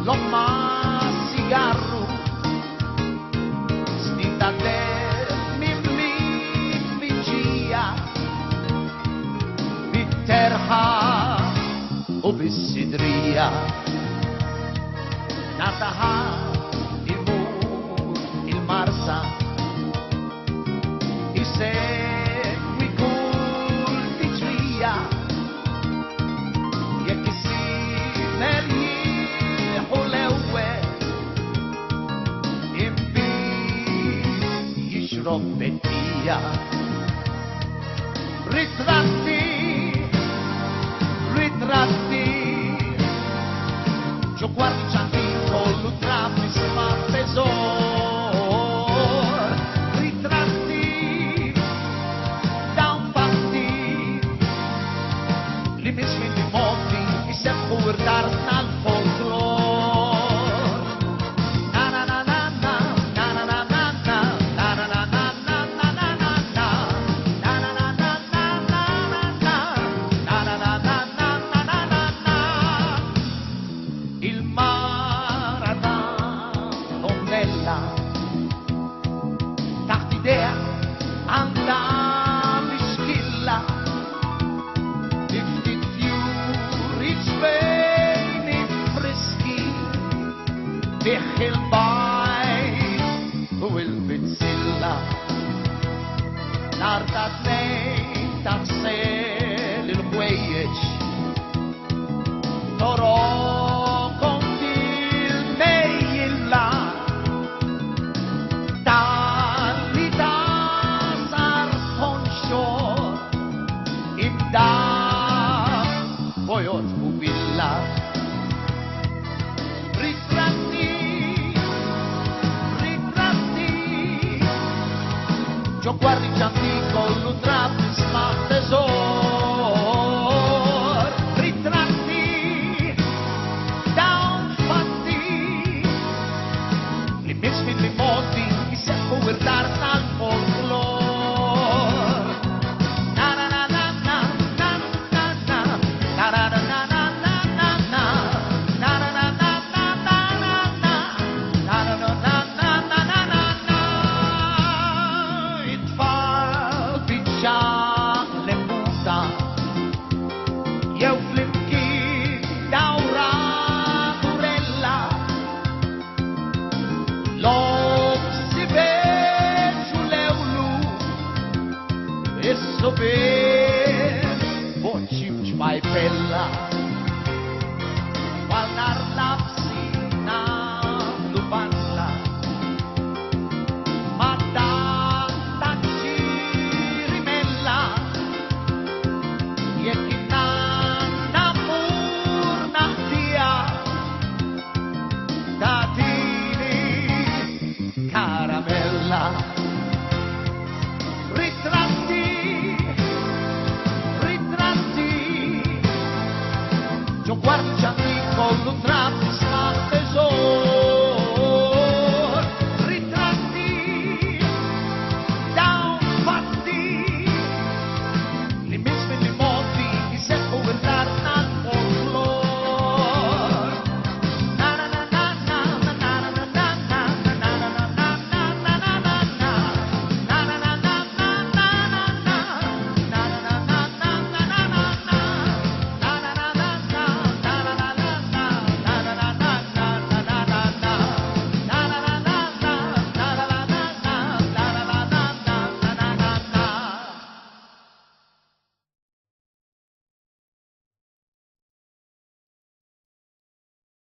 l'omma cigarro stita der mi vigia bitterha o bissidria nataha il mur il marsa i segui cul di tria e che si merghi holewe in bi yishrobbetia ritratti io guardi giantico l'utrapi se fa tesor ritratti da un fatti li mesmi di mondi e se guardar al folklore na na na na na na na na na na na na na na na na na il maratondella t'idea andavi schilla di fiori sveni freschi di il bai o il bezzilla l'arda nei